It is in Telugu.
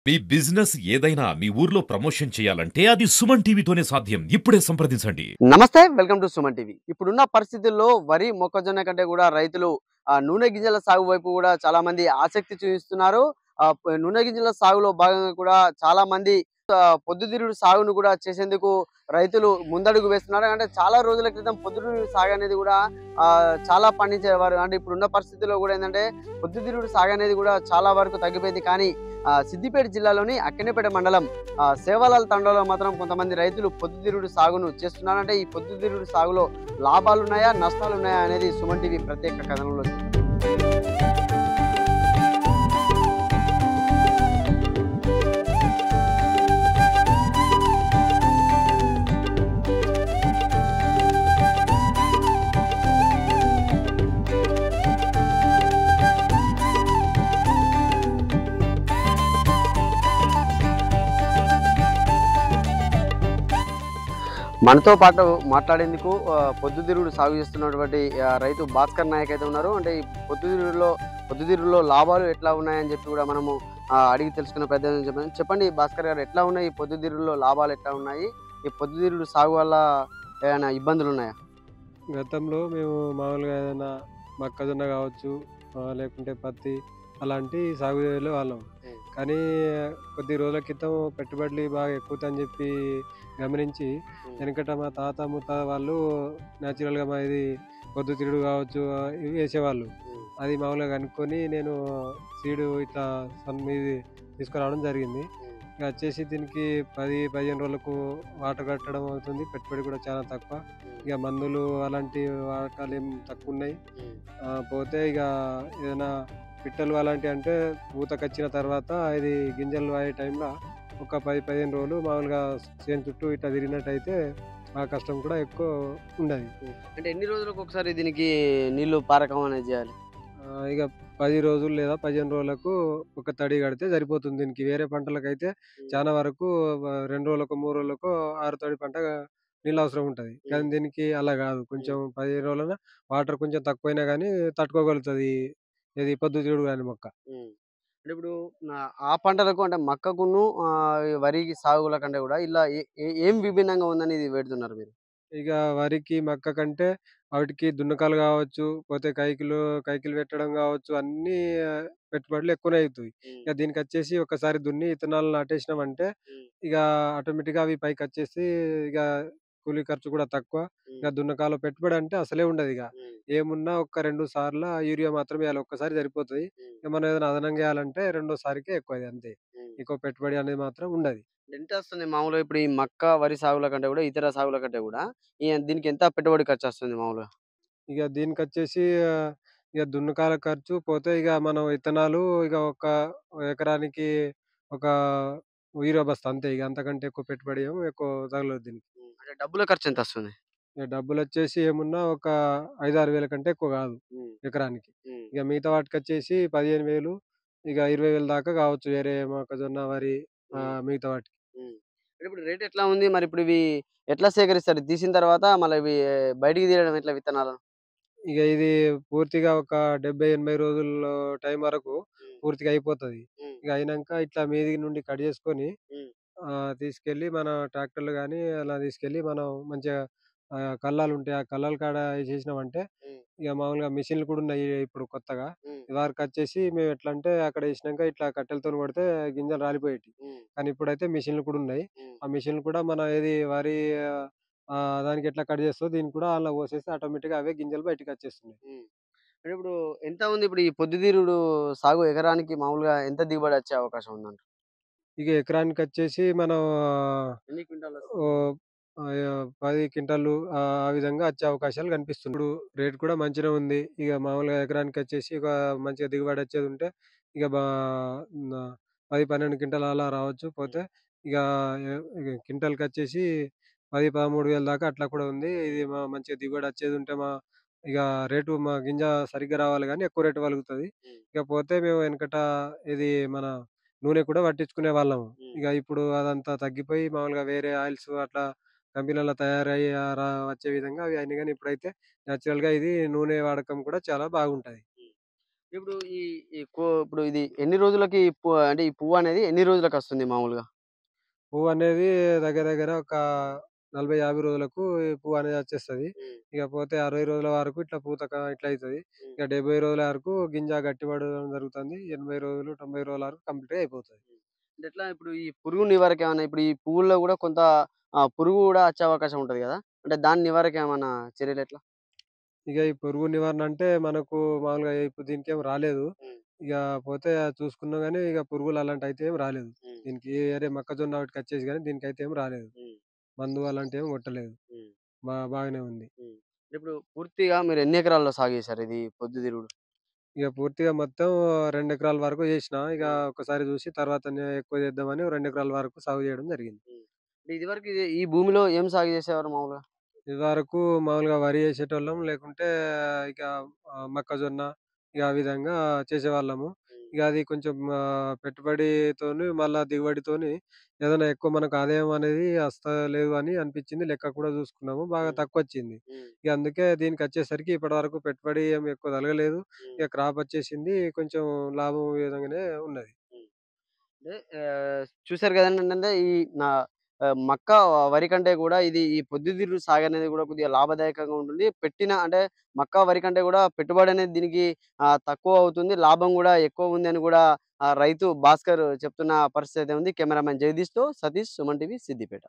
మీ బిజినెస్ ఏదైనా మీ ఊర్లో ప్రమోషన్ చేయాలంటే అది సుమన్ టీవీతోనే సాధ్యం. ఇప్పుడే సంప్రదించండి. నమస్తే. Welcome to Suman TV. ఇప్పుడున్న పరిస్థితుల్లో వరి, మొక్కజొన్న కంటే గూడా రైతులు నూనె గింజల సాగు వైపు గూడా చాలామంది ఆసక్తి చూపిస్తున్నారు. నూనె గింజల సాగులో భాగంగా కూడా చాలామంది పొద్దుతిరుగుడు సాగును కూడా చేసేందుకు రైతులు ముందడుగు వేస్తున్నారు. అంటే చాలా రోజుల క్రితం పొద్దుతిరుగుడు సాగు అనేది కూడా చాలా పండించేవారు. అంటే ఇప్పుడున్న పరిస్థితుల్లో కూడా ఏందంటే పొద్దుతిరుగుడు సాగు అనేది కూడా చాలా వరకు తగ్గిపోయింది. కానీ సిద్దిపేట జిల్లాలోని అక్కినేపేట మండలం సేవలాల్ తండాలో మాత్రం కొంతమంది రైతులు పొద్దుతిరుగుడు సాగును చేస్తున్నారు. అంటే ఈ పొద్దుతిరుగుడు సాగులో లాభాలున్నాయా, నష్టాలున్నాయా అనేది సుమన్ టీవీ ప్రత్యేక కథనంలో మనతో పాటు మాట్లాడేందుకు పొద్దుతిరుగుడు సాగు చేస్తున్నటువంటి రైతు భాస్కర్ నాయక్ అయితే ఉన్నారు. అంటే ఈ పొద్దుతిరుగుడులో లాభాలు ఎట్లా ఉన్నాయని చెప్పి కూడా మనము అడిగి తెలుసుకునే ప్రయత్నం చెప్పండి. చెప్పండి భాస్కర్ గారు, ఎట్లా ఉన్నాయి ఈ పొద్దుతిరుగుడులో లాభాలు ఎట్లా ఉన్నాయి? ఈ పొద్దుతిరుగుడు సాగు వల్ల ఏమైనా ఇబ్బందులు ఉన్నాయా? గతంలో మేము మామూలుగా ఏదైనా మొక్కజొన్న కావచ్చు, లేకుంటే పత్తి అలాంటి సాగు చేసేవాళ్ళం. హ్మ్. కానీ కొద్ది రోజుల క్రితం పెట్టుబడులు బాగా ఎక్కువని చెప్పి గమనించి హ్మ్. వెనకట మా తాత ముత్తాత వాళ్ళు న్యాచురల్‌గా ఇది పొద్దుతిరుగుడు కావచ్చు, ఇవి వేసేవాళ్ళు. హ్మ్. అది మామూలుగా కనుక్కొని నేను సీడు ఇట్లా ఇది తీసుకురావడం జరిగింది. హ్మ్. ఇక వచ్చేసి దీనికి 10, 15 రోజులకు వాటర్ కట్టడం అవుతుంది. పెట్టుబడి కూడా చాలా తక్కువ. హ్మ్. ఇక మందులు అలాంటి వాడకాలేం తక్కువున్నాయి. హ్మ్. పోతే ఇక ఏదైనా పిట్టలు అలాంటివి అంటే పూతకొచ్చిన తర్వాత ఇది గింజలు అయ్యే టైంలో ఒక 10, 15 రోజులు మామూలుగా చేను చుట్టూ ఇట్లా తిరిగినట్టయితే ఆ కష్టం కూడా ఎక్కువ ఉండది. హ్మ్. అంటే ఎన్ని రోజులకు ఒకసారి దీనికి నీళ్లు పారకం అనేది చేయాలి? ఇక 10 రోజులు లేదా 15 రోజులకు ఒక తడి కడితే సరిపోతుంది. దీనికి వేరే పంటలకైతే హ్మ్. చాలా వరకు 2 రోజులకో, 3 రోజులకో ఆరుతడి పంట నీళ్ళు అవసరం ఉంటది. కానీ హ్మ్. దీనికి అలా గాదు. కొంచెం హ్మ్. 15 రోజులైనా వాటర్ కొంచెం తక్కువైనా గానీ తట్టుకోగలుగుతది. ఏది పొద్దుతిరుగుడు గాని మొక్క. హ్మ్. అంటే ఇప్పుడు ఆ పంటలకు అంటే మక్కకును వరి సాగుల కంటే గూడా ఇలా ఏం విభిన్నంగా ఉందని ఇది పెడుతున్నారు మీరు? ఇక వరికి, మక్క కంటే వాటికి దున్నకాలు గావచ్చు, పోతే కైకిలు పెట్టడం గావచ్చు, అన్నీ పెట్టుబడులు ఎక్కువనే అయితాయి. హ్మ్. ఇక దీనికచ్చేసి ఒకసారి దున్ని ఇత్తనాలు నాటేసినామంటే, హ్మ్. ఇక ఆటోమేటిక్‌గా అవి పైకొచ్చేసి ఇక కూలీ ఖర్చు కూడా తక్కువ. హ్మ్. ఇక దున్నకాలు పెట్టుబడి అంటే అసలే ఉండదిగ. హ్మ్. ఏమున్నా ఒక 2 సార్ల యూరియా మాత్రమే ఎయాలి. ఒక్కసారి సరిపోతది. హ్మ్. ఇక మనం ఏదైనా అదనంగా ఎయాలంటే రెండోసారికే ఎక్కువది అంతే. హ్మ్. ఎక్కువ పెట్టుబడి అనేది మాత్రం ఉండది. ఎంతొస్తుంది మామూలుగా ఇప్పుడు ఈ మక్క, వరి సాగుల కంటే గూడా, ఇతర సాగుల కంటే గూడా దీనికి ఎంత పెట్టుబడి ఖర్చొస్తుంది మామూలుగా? ఇక దీనికొచ్చేసి ఇక దున్నకాల ఖర్చు పోతే ఇక మనం విత్తనాలు ఇక ఒక ఎకరానికి ఒక యూరియా బస్తా అంతే ఇక అంతకంటే ఎక్కువ పెట్టుబడి ఏమి ఎక్కువ తగలదు దీనికి. హ్మ్. అంటే డబ్బుల ఖర్చెంతొస్తుంది? ఇక డబ్బులొచ్చేసి ఏమున్నా ఒక 5, 6 వేల కంటే ఎక్కువ కాదు హ్మ్. ఎకరానికి. హ్మ్. ఇక మిగతా వాటికొచ్చేసి 15,000 ఇక 20,000 దాకా కావచ్చు వేరే మొక్కజొన్న, వరి హ్మ్. మిగతా వాటికి. హ్మ్. అంటే ఇప్పుడు రేట్ ఎట్లా ఉంది? మరిప్పుడు ఇవి ఎట్లా సేకరిస్తారు? తీసిన తర్వాత మళ్ళీ ఇవి బయటికి తీయడం ఎట్లా విత్తనాలను? ఇక ఇది పూర్తిగా ఒక 70, 80 రోజుల్లో టైం వరకు హ్మ్. పూర్తిగా అయిపోతది. హ్మ్. ఇక అయినంక ఇట్లా మీది నుండి కట్ చేసుకొని హ్మ్. తీసుకెళ్ళి మన ట్రాక్టర్‌లో గానీ అలా తీసుకెళ్ళి మనం మంచిగా కల్లాలుంటాయి. ఆ కల్లాల కాడ ఏసేసినామంటే హ్మ్. ఇక మామూలుగా మిషన్‌లు కూడా ఉన్నాయి ఇప్పుడు కొత్తగా. హ్మ్. ఇదివరకొచ్చేసి మేము ఎట్లంటే అక్కడ ఏసినంక ఇట్లా కట్టెలతోని కొడితే గింజలు రాలిపోయేటియి. హ్మ్. కానీ ఇప్పుడైతే మిషన్‌లు కూడా ఉన్నాయి. హ్మ్. ఆ మిషన్‌లు కూడా మన ఏది వరి దానికి ఎట్లా కట్ చేస్తదో దీనికి కూడా అందులో పోసేస్తే ఆటోమేటిక్‌గా అవే గింజలు బయటికొచ్చేస్తున్నాయి. హ్మ్. అంటే ఇప్పుడు ఎంత ఉంది ఇప్పుడు ఈ పొద్దుతిరుగుడు సాగు ఎకరానికి మామూలుగా ఎంత దిగుబడి వచ్చే అవకాశం ఉందంట? ఇక ఎకరానికొచ్చేసి మనం ఎన్ని క్వింటాలొస్తది? ఓహ్! 10 క్వింటాలు ఆ విధంగా వచ్చే అవకాశాలు కనిపిస్తున్నాయి. ఇప్పుడు రేట్ కూడా మంచిగానే ఉంది. ఇక మామూలుగా ఎకరానికొచ్చేసి ఒక మంచిగా దిగుబడి వచ్చేదుంటే ఇక న 10, 12 క్వింటాలు అలా రావచ్చు. హ్మ్. పోతే ఇక ఇగ క్వింటాల్‌కొచ్చేసి 10, 13,000 దాకా అట్లా కూడా ఉంది. ఇది మంచిగా దిగుబడి వచ్చేదుంటే ఇక రేటు గింజ సరిగ్గా రావాలి గానీ ఎక్కువ రేటు పలుకుతది. హ్మ్. ఇకపోతే మేము వెనకట ఇది మన నూనె కూడా పట్టించుకునేవాళ్ళము. హ్మ్. ఇక ఇప్పుడు అదంతా తగ్గిపోయి మామూలుగా వేరే ఆయిల్స్ అట్లా కంపెనీలలో తయారయ్యి వచ్చే విధంగా అవి అయినాయి గానీ ఇప్పుడైతే నేచురల్‌గా ఇది నూనె వాడకం కూడా చాలా బాగుంటది. హ్మ్. ఇప్పుడు ఈ ఇప్పుడు ఇది ఎన్ని రోజులకి అంటే ఈ పువ్వు అనేది ఎన్ని రోజులకు వస్తుంది మామూలుగా? పువ్వనేది దగ్గర దగ్గర ఒక 40, 50 రోజులకు ఈ పువ్వనేది వచ్చేస్తది. హ్మ్. ఇక పోతే 60 రోజుల వరకు ఇట్లా ఇట్లా అయితది. హ్మ్. ఇక 70 రోజుల వరకు గింజ గట్టిపడడం జరుగుతుంది. 80 రోజులు, 90 రోజుల వరకు కంప్లీట్‌గా అయిపోతది. హ్మ్. అంటే ఎట్లా ఇప్పుడు ఈ పురుగు నివారకేమన్నా ఇప్పుడు ఈ పువ్వుల్లో గూడా కొంత పురుగు గూడా వచ్చే అవకాశం ఉంటది గదా! అంటే దాని నివారకేమన్నా చర్యలెట్లా? ఇక ఈ పురుగు నివారణ అంటే మనకు మామూలుగా ఇప్పుడు దీనికేం రాలేదు. హ్మ్. ఇక పోతే చూసుకున్నా గానీ ఇక పురుగులు అలాంటివయితే ఏం రాలేదు. హ్మ్. దీనికి అరే మొక్కజొన్న వాటికొచ్చేసి గానీ దీనికైతే ఏం రాలేదు. హ్మ్. మందు అలాంటివేం కొట్టలేదు. హ్మ్. బాగానే ఉంది. హ్మ్. ఇప్పుడు పూర్తిగా మీరు ఎన్ని ఎకరాల్లో సాగు చేశారు ఇది పొద్దుతిరుగుడు? ఇక పూర్తిగా మొత్తం 2 ఎకరాల వరకు చేసినా. ఇక హ్మ్. ఒకసారి చూసి తర్వాత ఎక్కువ చేద్దామని 2 ఎకరాల వరకు సాగు చేయడం జరిగింది. హ్మ్. అంటే ఇదివరకు ఈ భూమిలో ఏం సాగు చేసేవారు మామూలుగా? ఇదివరకు మామూలుగా వరి చేసేటోళ్ళం. లేకుంటే ఇక మొక్కజొన్న ఇక ఆ విధంగా చేసేవాళ్ళము. హ్మ్. ఇక అది కొంచెం పెట్టుబడితోని మళ్ళా దిగుబడితోని ఏదైనా ఎక్కువ మనకు ఆదాయం అనేది వస్తలేదు అని అనిపించింది. లెక్క కూడా చూసుకున్నాము. బాగా హ్మ్. తక్కువొచ్చింది. హ్మ్. ఇక అందుకే దీనికొచ్చేసరికి ఇప్పటివరకు పెట్టుబడి ఏమి ఎక్కువ తలగలేదు. హ్మ్. ఇక క్రాప్ వచ్చేసింది. కొంచెం లాభం విధంగానే ఉన్నది. హ్మ్. అంటే చూసారు కదండీ! ఏంటంటే ఈ నా మక్క, వరి కంటే గూడా ఇది ఈ పొద్దుతిరుగుడు సాగనేది గూడా కొద్దిగా లాభదాయకంగా ఉంటుంది. అంటే మక్క, వరి కంటే గూడా పెట్టుబడనేది దీనికి తక్కువ అవుతుంది. లాభం గూడా ఎక్కువ ఉందని గూడా రైతు భాస్కర్ చెప్తున్న పరిస్థితి అయితే ఉంది. కెమెరామెన్ జగదీష్‌తో సతీష్, సుమన్ టీవీ, సిద్దిపేట.